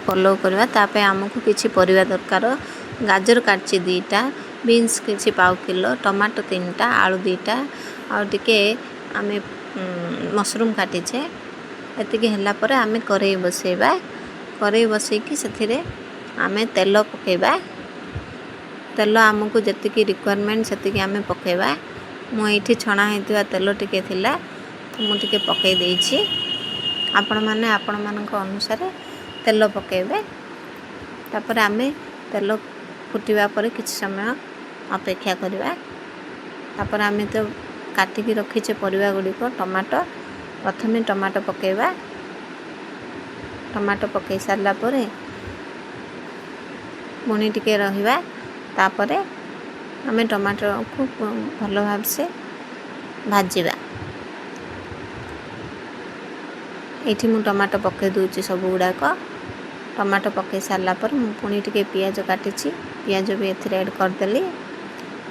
Follow करवा तापे आमको किसी परिवा दरकार गाजर काटची 2टा बीन्स किसी पाव किलो टमाटो 3टा आलू 2टा आउटे आम मशरूम काटीचे एतिकी होला पर आम कड़े बसैबा कड़े बसैकी से आम तेल पकेबा तेल आमको जी रिक्वायरमेंट से आम पकेबा मुझे छणा होता तेल टिके थिला मुझे पकई देछि आपण माने आपण मानक अनुसार तेल पकेबे तापर आम तेल फुटिबा पर किछि समय अपेक्षा करवा तापर आम तो काटिकी रखीचे परिवा गुड़िक टमाटो प्रथमे टमाटो पकेबा टमाटो पकई सारला परे पुणी टिके रहिबा तापर आम टमाटो को भल भाव से भाजिबा ये मु टमाटो पकई दूची सब गुड़ाक टमाटो पकई सारला पर पुणी टिके पियाज काटी पियाज भी एथिरे ऐड करदेली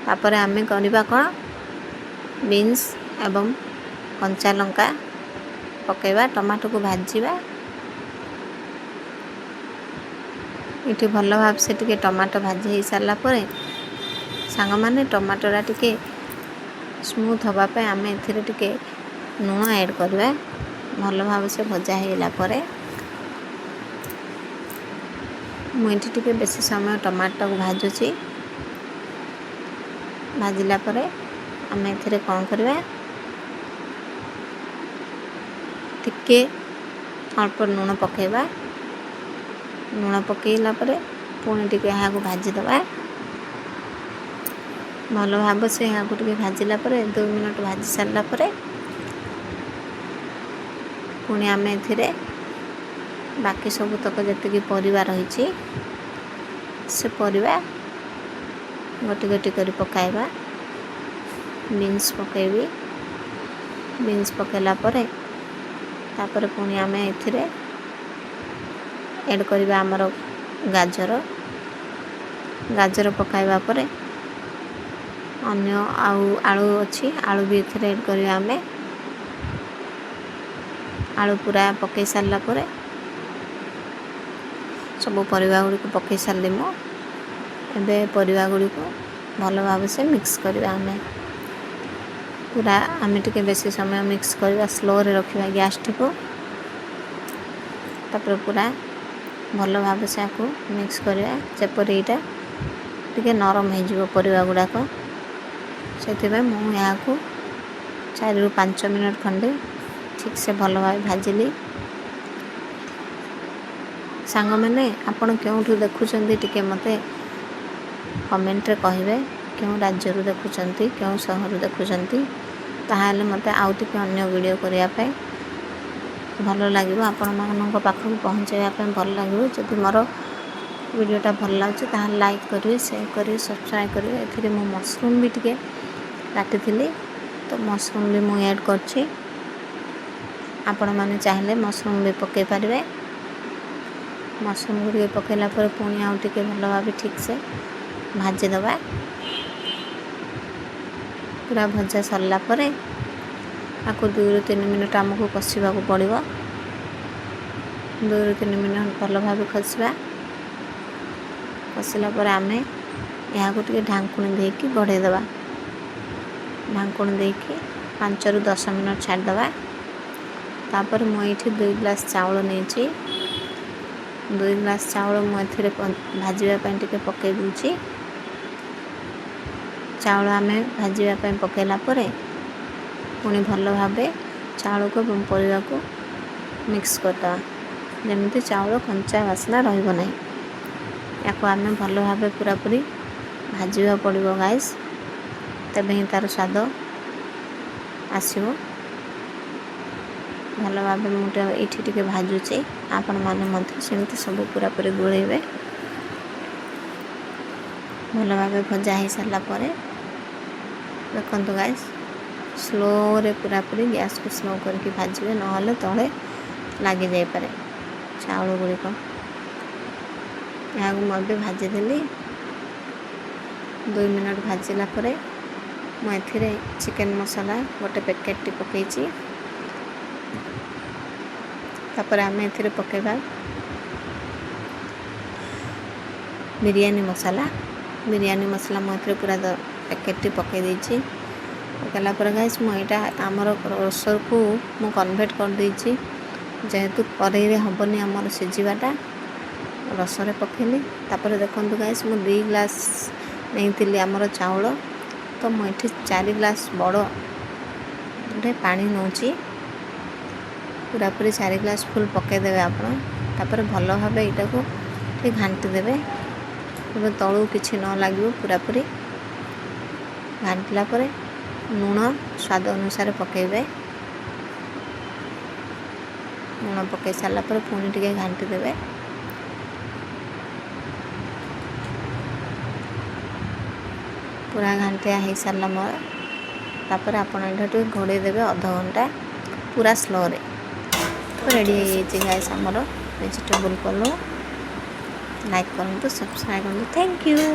तापर आम करवा कौन बीन्स एवं कंचा लंका पकेबा टमाटो को भाजिबा ये भल भाव से टिके टमाटो भाजी हो सारा पर सांग माने टमाटोरा टिके स्मूथ होगापे आम ए लुण ऐड करवा भल भाव से भजा होगा पर मुझे टिके बेसी समय टमाटो को भाजुची भाजिला पर आम ए कौन करवा टिके अल्प लुण पकेबा लुण पकईला पुणी टिके यहाँ को भाजीदबा भल भाव से यहाँ को टिके भाजिला 2 मिनट भाजी सारला पुणी आम ए बाकी सबुतक जी परिवा रही से परिवा गोटी गोटी कर पकाइबा बीन्स पकेबी बीन्स पकेला तापर पुणी आम ए ऐड करवा आमर गाजर गाजर पकाइबा पर अन्य आलू अच्छी आलू भी एथिरे ऐड करवा आम आलू पूरा पकई सारला पर सब परिवा गुड़ी को पकई सारे मुझे परिवा गुड़ी को भल भाव से मिक्स करवा आम पूरा आम टिके बेसी समय मिक्स करवा स्लो रे रखा गैस टी को तापर पूरा भल भाव से आपको मिक्स करवा जपर यहाँ टिके नरम हो परिवा गुड़ाक से यहाँ को 4 ରୁ 5 मिनट खंडे ठीक से भल भाव भाजिली सांग मैंने आपण क्यों देखुंटे टिके मते कमेंट रे कहिबे क्यों राज्य देखुंट क्यों सहर देखुंट ताहले मते आउ टिके अन्य वीडियो करिया पे भल लगे आपण मानक पाखक पहुँचाइवाई भल लगे जदि मोर वीडियोटा भल लगे ताहले लाइक करेंगे शेयर करेंगे सब्सक्राइब करेंगे ए मो मशरूम भी टिके काटी तो मशरूम भी मुझे ऐड करछि आपण माने चाहले मशरूम भी पकई पारे मशरूम गुड़े पकईला पुणी आउ टिके भल भाव ठीक से भाजीदबा पूरा भजा सरला आपको 2 ରୁ 3 मिनट आमको कषा पड़ो 2 ରୁ 3 मिनट भल भाव कषा कषिला आम यहाँ को ढांकुणी देकी बढ़ेदबा ढांकुणी देकी 5 ରୁ 10 मिनट छाड़दबा तापर मुझे 2 ग्लास चावल नहीं 2 ग्लास चावल मुझे भाजवाई टिके पकई दूची चावल आम भाजवाई पकईला पुणी भल भाव चावल को परिवा को मिक्स करदे जमी चावल कंचा बास्ना रही या आम भल भाव पूरा पूरी भाजवा पड़ो गाइस तबे ही तार स्वाद आसो भल भाव मुझे ये भाजुचे आपण मैंने सेमती सब पूरा पूरी गोलेबे भल भाव भजा हो सारा देखो गाइस स्लो रे पूरा पूरी गैस को स्लो करके भाजबे नहले तले लगी जाए पारे चावल गुड़िक यहाँ मुझे भाजीदेली 2 मिनट भाजिला मुझे चिकेन मसाला गोटे पैकेट पकई तापर आम ए पकेबा ବିରିୟାନୀ ମସଲା ମୁଁ ଏଥିରେ ପୁରା ପ୍ୟାକେଟ୍ଟି ପକାଇ ଦେଇଛି। ପକାଇଲା ପରେ ଗାଇସ୍ ମୁଁ ଏଇଟା ଆମର ରସକୁ ମୁଁ କନଭର୍ଟ କରିଦେଇଛି। ଯେହେତୁ କରେଇରେ ହେବନି ଆମର ସିଝିବାଟା, ରସରେ ପକାଇଲି। ତାପରେ ଦେଖନ୍ତୁ ଗାଇସ୍ ମୁଁ 2 ଗ୍ଲାସ୍ ନେଇଥିଲି ଆମର ଚାଉଳ, ତ ମୁଁ ଏଠି 4 ଗ୍ଲାସ୍ ବଡ଼ ପାଣି ନେଉଛି। ପୁରାପୁରି 4 ଗ୍ଲାସ୍ ଫୁଲ୍ ପକାଇଦେବେ ଆପଣ। ତାପରେ ଭଲ ଭାବେ ଏଇଟାକୁ ଟିକେ ଘାଣ୍ଟି ଦେବେ, ଏବେ ତଳକୁ କିଛି ନ ଲାଗିବ। ପୁରାପୁରି ଘାଣ୍ଟିଲା ପରେ ଲୁଣ ସ୍ୱାଦ ଅନୁସାରେ ପକାଇବେ। ଲୁଣ ପକାଇ ସାରିଲା ପରେ ପୁଣି ଟିକେ ଘାଣ୍ଟି ଦେବେ। ପୁରା ଘାଣ୍ଟିଆ ହେଇସାରିଲା ପରେ ତାପରେ ଆପଣ ଏଇଟା ଟିକେ ଘୋଡ଼େଇ ଦେବେ ଅଧଘଣ୍ଟା ପୁରା ସ୍ଲୋରେ। ରେଡ଼ି ହେଇଯାଇଛି ଗାଇସ୍ ଆମର ଭେଜିଟେବୁଲ୍ ପଲଉ। ଲାଇକ୍ କରନ୍ତୁ, ସବସ୍କ୍ରାଇବ୍ କରନ୍ତୁ। Thank you.